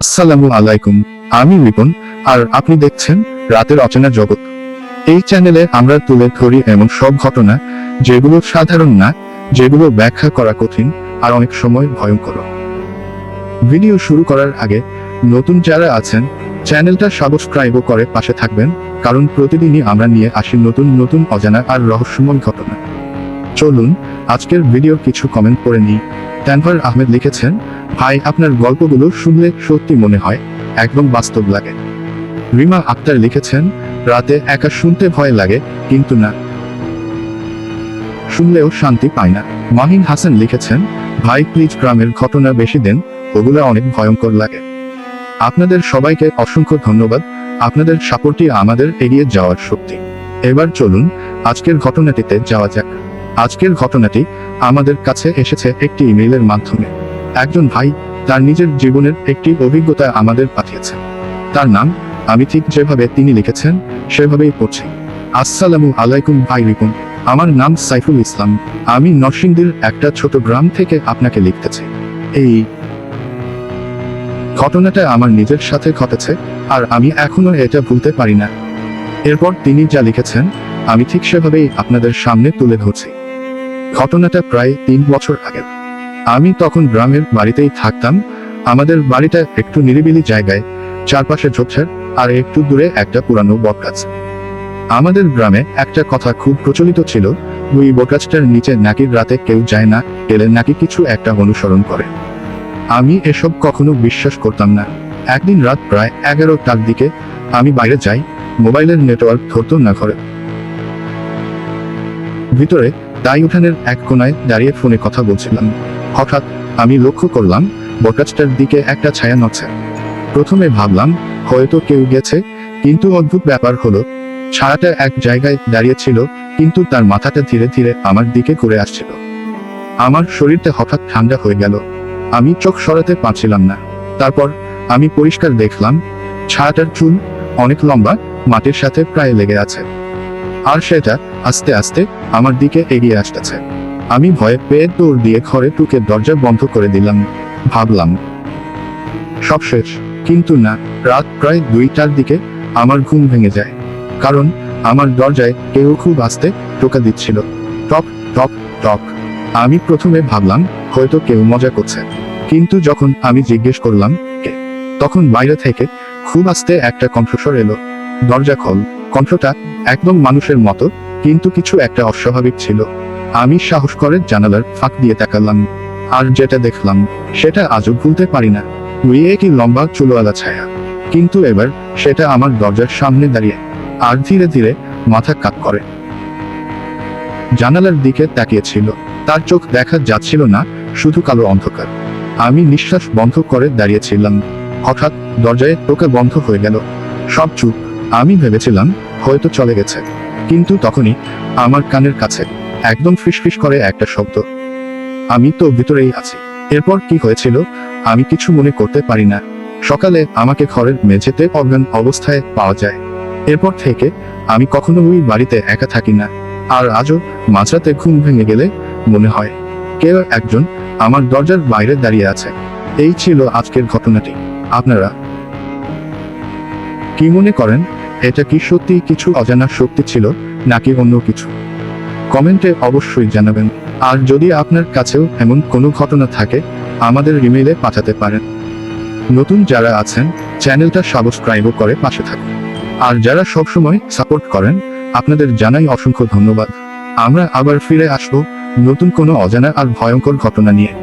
আসসালামু আলাইকুম। আমি রিপন, আর আপনি দেখছেন রাতের অচেনা জগৎ। এই চ্যানেলে আমরা তুলে ধরি এমন সব ঘটনা যেগুলো সাধারণ না, যেগুলো ব্যাখ্যা করা কঠিন আর অনেক সময় ভয়ঙ্কর। ভিডিও শুরু করার আগে নতুন যারা আছেন চ্যানেলটা সাবস্ক্রাইব করে পাশে থাকবেন, কারণ প্রতিদিনই আমরা নিয়ে আসি নতুন নতুন অজানা আর রহস্যময় ঘটনা। চলুন আজকের ভিডিওর কিছু কমেন্ট পড়ে নিই। তানভীর আহমেদ লিখেছেন, ভাই আপনার গল্পগুলো শুনলে সত্যি মনে হয় একদম বাস্তব লাগে। রিমা আক্তার লিখেছেন, রাতে একা শুনতে ভয় লাগে, কিন্তু না শুনলেও শান্তি পায় না। মাহিন হাসান লিখেছেন, ভাই প্লিজ গ্রামের ঘটনা বেশি দেন, ওগুলা অনেক ভয়ঙ্কর লাগে। আপনাদের সবাইকে অসংখ্য ধন্যবাদ, আপনাদের সাপোর্টই আমাদের এগিয়ে যাওয়ার শক্তি। এবার চলুন আজকের ঘটনাটিতে যাওয়া যাক। আজকের ঘটনাটি আমাদের কাছে এসেছে একটি ইমেইলের মাধ্যমে। একজন ভাই তার নিজের জীবনের একটি অভিজ্ঞতা আমাদের পাঠিয়েছে। তার নাম আমি ঠিক যেভাবে তিনি লিখেছেন সেভাবেই পড়ছি। আসসালামু আলাইকুম ভাই রিপন, আমার নাম সাইফুল ইসলাম। আমি নরসিংদীর একটা ছোট গ্রাম থেকে আপনাকে লিখতেছি। এই ঘটনাটা আমার নিজের সাথে ঘটেছে, আর আমি এখনো এটা ভুলতে পারি না। এরপর তিনি যা লিখেছেন আমি ঠিক সেভাবেই আপনাদের সামনে তুলে ধরছি। ঘটনাটা প্রায় 3 বছর আগের। আমি তখন গ্রামের বাড়িতেই থাকতাম। আমাদের বাড়িটা একটু নিরিবিলি জায়গায়, চারপাশে ঝোপঝাড় আর একটু দূরে একটা পুরানো বটগাছ। আমাদের গ্রামে একটা কথা খুব প্রচলিত ছিল, ওই বটগাছটার নিচে নাকি রাতে কেউ যায় না, গেলে নাকি কিছু একটা অনুসরণ করে। আমি এসব কখনো বিশ্বাস করতাম না। একদিন রাত প্রায় 11টার দিকে আমি বাইরে যাই, মোবাইলের নেটওয়ার্ক ধরতো না ঘরে ভিতরে, তাই উঠানের এক কোনায় দাঁড়িয়ে ফোনে কথা বলছিলাম। হঠাৎ আমি লক্ষ্য করলাম বটগাছটার দিকে একটা ছায়া নড়ছে। প্রথমে ভাবলাম হয়তো কেউ গেছে, কিন্তু অদ্ভুত ব্যাপার হলো ছায়াটা এক জায়গায় দাঁড়িয়ে ছিল, কিন্তু তার মাথাটা ধীরে ধীরে আমার দিকে ঘুরে আসছিল। আমার শরীরটা হঠাৎ ঠান্ডা হয়ে গেল। আমি চোখ সরাতে পারছিলাম না। তারপর আমি পরিষ্কার দেখলাম ছায়াটার চুল অনেক লম্বা, মাটির সাথে প্রায় লেগে আছে, আর সেটা আস্তে আস্তে আমার দিকে এগিয়ে আসতেছে। আমি ভয়ে পেয়ে দৌড় দিয়ে ঘরে ঢুকে দরজা বন্ধ করে দিলাম। ভাবলাম সব শেষ, কিন্তু না। রাত প্রায় 2টার দিকে আমার ঘুম ভেঙে যায়, কারণ আমার দরজায় কেউ খুব আস্তে টোকা দিচ্ছিল, টক টক টক। আমি প্রথমে ভাবলাম হয়তো কেউ মজা করছে, কিন্তু যখন আমি জিজ্ঞেস করলাম কে, তখন বাইরে থেকে খুব আস্তে একটা কণ্ঠস্বর এলো, দরজা খোল। কণ্ঠটা একদম মানুষের মতো, কিন্তু কিছু একটা অস্বাভাবিক ছিল। আমি সাহস করে জানালার ফাঁক দিয়ে তাকালাম, আর যেটা দেখলাম সেটা আজও ভুলতে পারি না। ওই একই লম্বা চুলওয়ালা ছায়া, কিন্তু এবার সেটা আমার দরজার সামনে দাঁড়িয়ে, আর ধীরে ধীরে মাথা কাত করে জানালার দিকে তাকিয়েছিল। তার চোখ দেখা যাচ্ছিল না, শুধু কালো অন্ধকার। আমি নিঃশ্বাস বন্ধ করে দাঁড়িয়েছিলাম। হঠাৎ দরজায় টোকা বন্ধ হয়ে গেল, সব চুপ। আমি ভেবেছিলাম হয়তো চলে গেছে, কিন্তু তখনই আমার কানের কাছে একদম ফিসফিস করে একটা শব্দ, আমি তো ভিতরেই আছি। এরপর কি হয়েছিল আমি কিছু মনে করতে পারি না। সকালে আমাকে ঘরের মেঝেতে অজ্ঞান অবস্থায় পাওয়া যায়। এরপর থেকে আমি কখনো ওই বাড়িতে একা থাকি না, আর আজও মাঝরাতে ঘুম ভেঙে গেলে মনে হয় কেউ একজন আমার দরজার বাইরে দাঁড়িয়ে আছে। এই ছিল আজকের ঘটনাটি। আপনারা কি মনে করেন, এটা কি সত্যি কিছু অজানা শক্তি ছিল, নাকি অন্য কিছু? কমেন্টে অবশ্যই জানাবেন। আর যদি আপনার কাছেও এমন কোনো ঘটনা থাকে আমাদের ইমেইলে পাঠাতে পারেন। নতুন যারা আছেন চ্যানেলটা সাবস্ক্রাইব করে পাশে থাকুন। আর যারা সবসময় সাপোর্ট করেন আপনাদের জানাই অসংখ্য ধন্যবাদ। আমরা আবার ফিরে আসবো নতুন কোনো অজানা আর ভয়ঙ্কর ঘটনা নিয়ে।